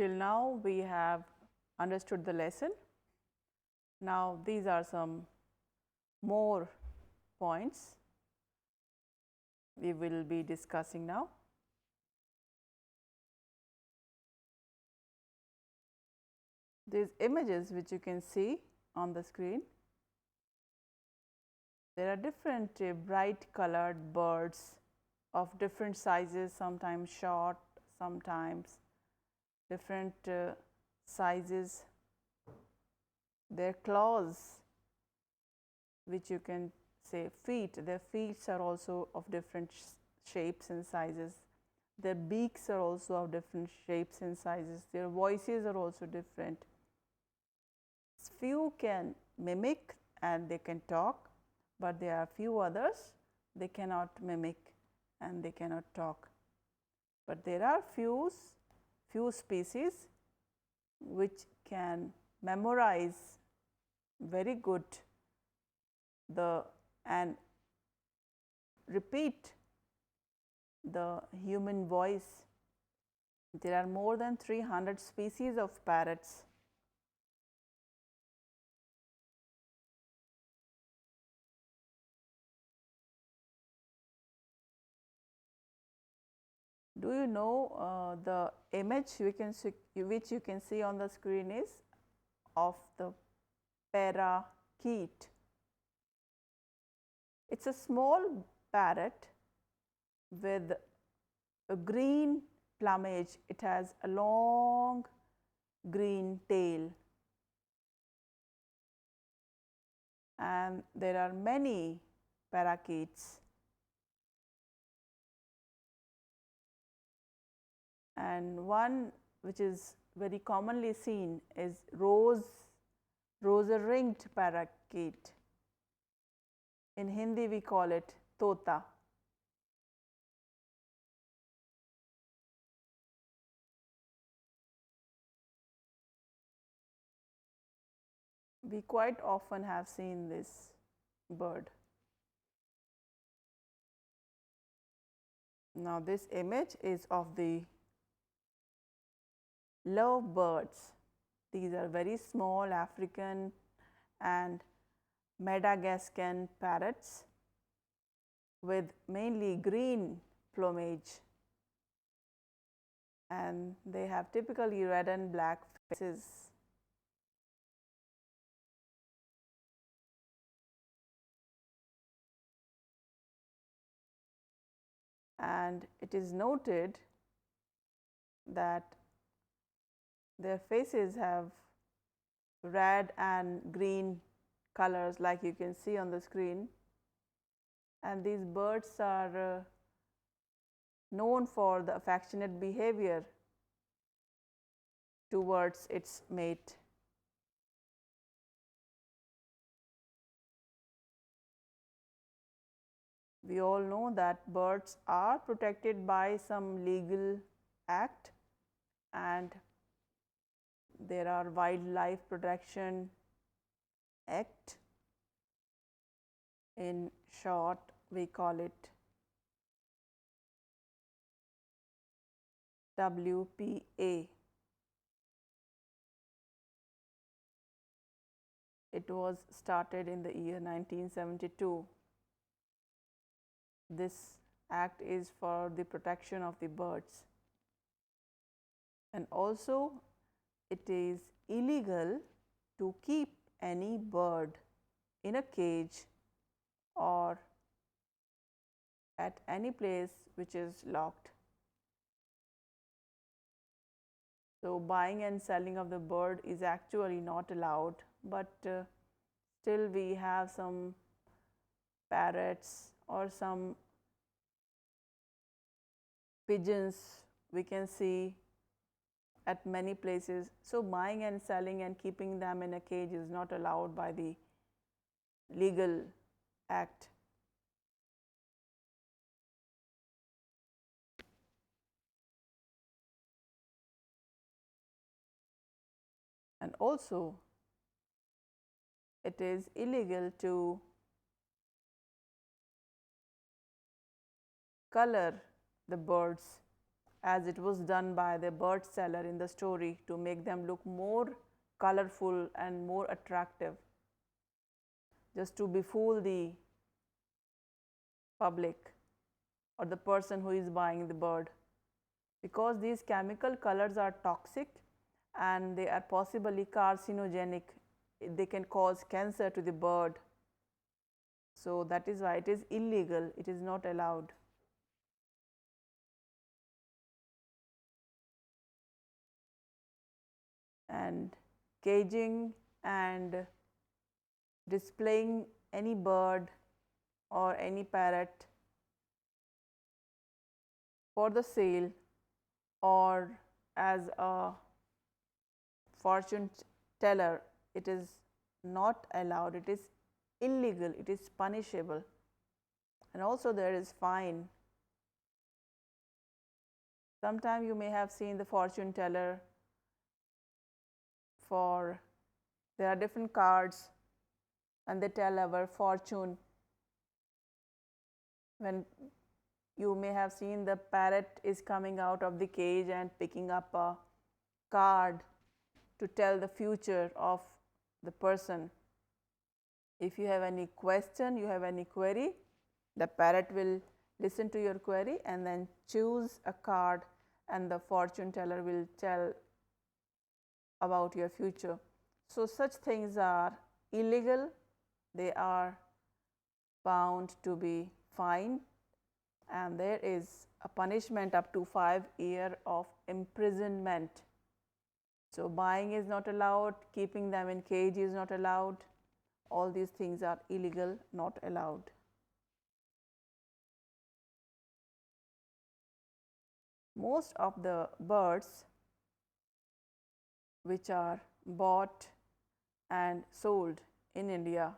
till now we have understood the lesson. Now, these are some more points we will be discussing now. These images which you can see on the screen, there are different bright colored birds of different sizes, sometimes short, sometimes different sizes. Their claws, which you can say feet, their feet are also of different shapes and sizes. Their beaks are also of different shapes and sizes. Their voices are also different. Few can mimic and they can talk, but there are few others they cannot mimic and they cannot talk. But there are few species which can memorize very good and repeat the human voice. There are more than 300 species of parrots. Do you know the image which you can see on the screen is of the parakeet? It is a small parrot with a green plumage. It has a long green tail, and there are many parakeets. And one which is very commonly seen is rosy-ringed parakeet. In Hindi we call it tota. We quite often have seen this bird. Now, this image is of the lovebirds. These are very small African and Madagascan parrots with mainly green plumage, and they have typically red and black faces. And it is noted that their faces have red and green colors like you can see on the screen, and these birds are known for the affectionate behavior towards its mate. We all know that birds are protected by some legal act, and there are Wildlife Protection Act. In short, we call it WPA. It was started in the year 1972. This act is for the protection of the birds, and also it is illegal to keep any bird in a cage or at any place which is locked. So, buying and selling of the bird is actually not allowed, but still we have some parrots or some pigeons we can see at many places. So, buying and selling and keeping them in a cage is not allowed by the legal act. And also, it is illegal to color the birds as it was done by the bird seller in the story to make them look more colorful and more attractive, just to befool the public or the person who is buying the bird. Because these chemical colors are toxic and they are possibly carcinogenic, they can cause cancer to the bird. So that is why it is illegal, it is not allowed. And caging and displaying any bird or any parrot for the sale or as a fortune teller, it is not allowed, it is illegal, it is punishable, and also there is fine. Sometime you may have seen the fortune teller for, there are different cards and they tell our fortune. When you may have seen the parrot is coming out of the cage and picking up a card to tell the future of the person. If you have any question, you have any query, the parrot will listen to your query and then choose a card, and the fortune teller will tell about your future. So such things are illegal, they are bound to be fined, and there is a punishment up to 5 years of imprisonment. So buying is not allowed, keeping them in cage is not allowed. All these things are illegal, not allowed. Most of the birds which are bought and sold in India,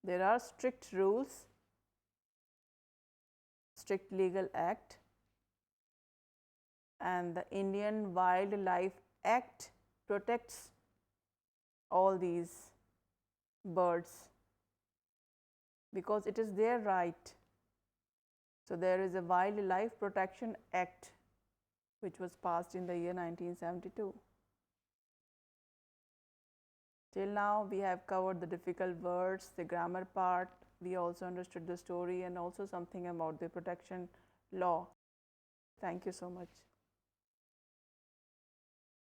there are strict rules, strict legal act, and the Indian Wildlife Act protects all these birds because it is their right. So there is a Wildlife Protection Act which was passed in the year 1972. Till now we have covered the difficult words, the grammar part, we also understood the story and also something about the protection law. Thank you so much.